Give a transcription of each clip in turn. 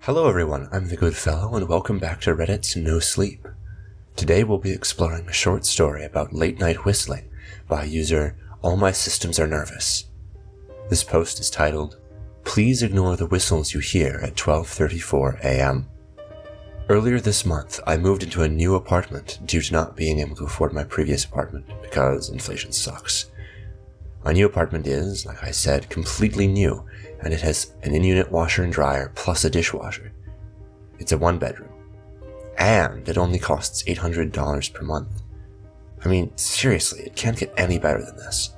Hello everyone, I'm the Good Fellow, and welcome back to Reddit's No Sleep. Today we'll be exploring a short story about late-night whistling by user allmysystemsrnervous. This post is titled, Please Ignore the Whistles You Hear at 12:34 a.m. Earlier this month, I moved into a new apartment due to not being able to afford my previous apartment because inflation sucks. My new apartment is, like I said, completely new, and it has an in-unit washer and dryer plus a dishwasher. It's a one-bedroom, and it only costs $800 per month. I mean, seriously, it can't get any better than this.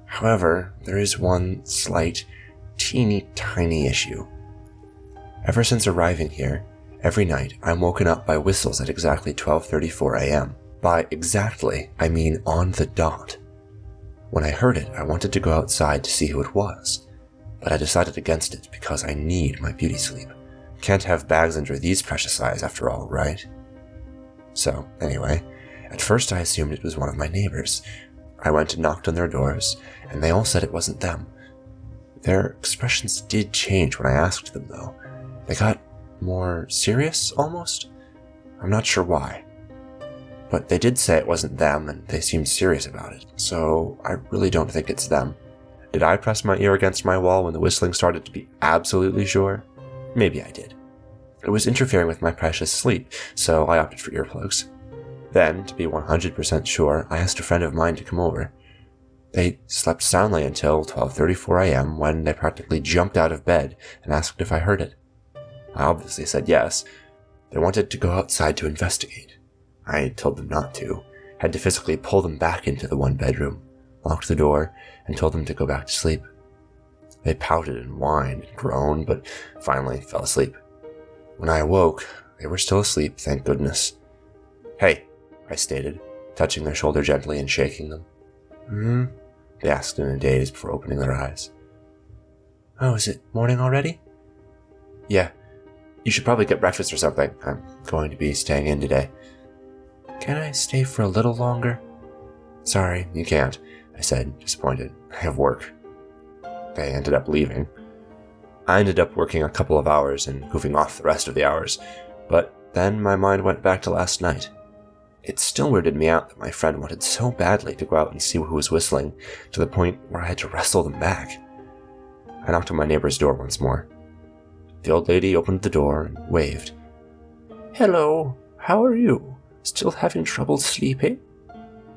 However, there is one slight, teeny tiny issue. Ever since arriving here, every night I'm woken up by whistles at exactly 12:34 a.m. By exactly, I mean on the dot. When I heard it, I wanted to go outside to see who it was, but I decided against it because I need my beauty sleep. Can't have bags under these precious eyes after all, right? So, anyway, at first I assumed it was one of my neighbors. I went and knocked on their doors, and they all said it wasn't them. Their expressions did change when I asked them, though. They got more serious, almost? I'm not sure why. But they did say it wasn't them, and they seemed serious about it, so I really don't think it's them. Did I press my ear against my wall when the whistling started to be absolutely sure? Maybe I did. It was interfering with my precious sleep, so I opted for earplugs. Then, to be 100% sure, I asked a friend of mine to come over. They slept soundly until 12:34 a.m. when they practically jumped out of bed and asked if I heard it. I obviously said yes. They wanted to go outside to investigate. I told them not to, had to physically pull them back into the one bedroom, locked the door, and told them to go back to sleep. They pouted and whined and groaned, but finally fell asleep. When I awoke, they were still asleep, thank goodness. Hey, I stated, touching their shoulder gently and shaking them. They asked in a daze before opening their eyes. Oh, is it morning already? Yeah, you should probably get breakfast or something. I'm going to be staying in today. Can I stay for a little longer? Sorry, you can't, I said, disappointed. I have work. They ended up leaving. I ended up working a couple of hours and goofing off the rest of the hours, but then my mind went back to last night. It still weirded me out that my friend wanted so badly to go out and see who was whistling, to the point where I had to wrestle them back. I knocked on my neighbor's door once more. The old lady opened the door and waved. Hello, how are you? Still having trouble sleeping?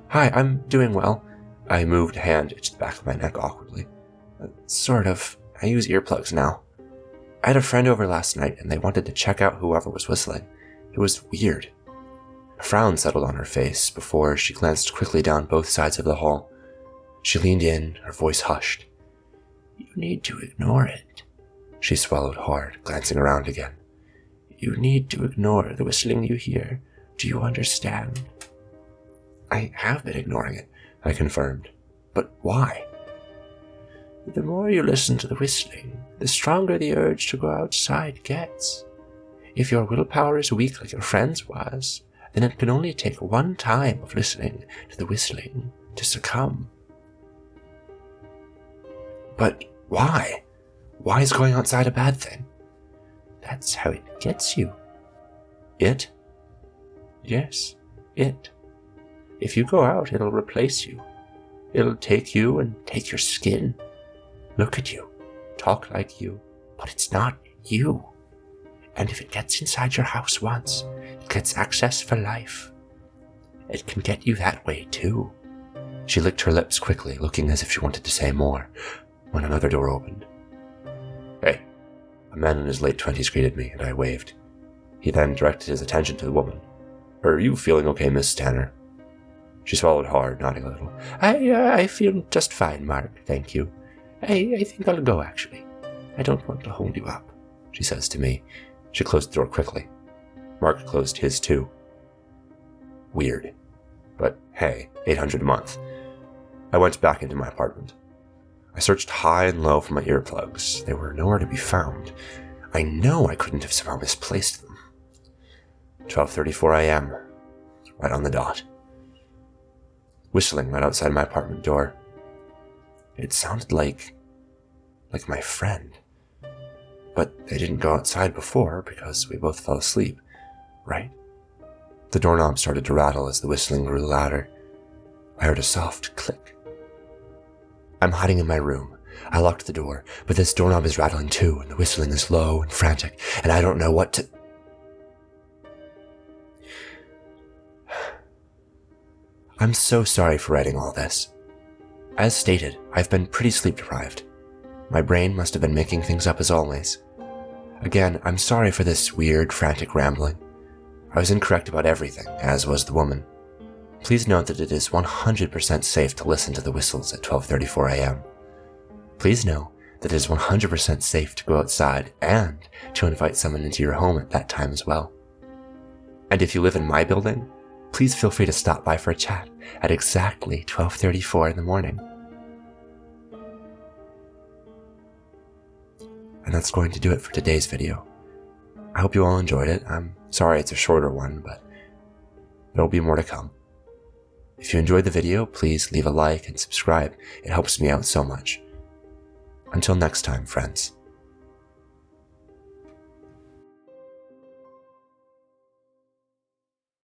Hi, I'm doing well. I moved a hand to the back of my neck awkwardly. Sort of. I use earplugs now. I had a friend over last night and they wanted to check out whoever was whistling. It was weird. A frown settled on her face before she glanced quickly down both sides of the hall. She leaned in, her voice hushed. You need to ignore it. She swallowed hard, glancing around again. You need to ignore the whistling you hear. Do you understand? I have been ignoring it, I confirmed. But why? The more you listen to the whistling, the stronger the urge to go outside gets. If your willpower is weak like your friend's was, then it can only take one time of listening to the whistling to succumb. But why? Why is going outside a bad thing? That's how it gets you. It? Yes, it. If you go out, it'll replace you. It'll take you and take your skin. Look at you, talk like you, but it's not you. And if it gets inside your house once, it gets access for life. It can get you that way too. She licked her lips quickly, looking as if she wanted to say more, when another door opened. Hey, a man in his late 20s greeted me, and I waved. He then directed his attention to the woman. Are you feeling okay, Miss Tanner? She swallowed hard, nodding a little. I feel just fine, Mark, thank you. I think I'll go, actually. I don't want to hold you up, she says to me. She closed the door quickly. Mark closed his too. Weird. But hey, $800 a month. I went back into my apartment. I searched high and low for my earplugs. They were nowhere to be found. I know I couldn't have somehow misplaced them. 12:34 a.m. Right on the dot. Whistling right outside my apartment door. It sounded like my friend. But they didn't go outside before because we both fell asleep, right? The doorknob started to rattle as the whistling grew louder. I heard a soft click. I'm hiding in my room. I locked the door, but this doorknob is rattling too, and the whistling is low and frantic, and I don't know what to... I'm so sorry for writing all this. As stated, I've been pretty sleep deprived. My brain must have been making things up as always. Again, I'm sorry for this weird, frantic rambling. I was incorrect about everything, as was the woman. Please note that it is 100% safe to listen to the whistles at 12:34 a.m. Please know that it is 100% safe to go outside and to invite someone into your home at that time as well. And if you live in my building, please feel free to stop by for a chat at exactly 12:34 in the morning. And that's going to do it for today's video. I hope you all enjoyed it. I'm sorry it's a shorter one, but there'll be more to come. If you enjoyed the video, please leave a like and subscribe. It helps me out so much. Until next time, friends.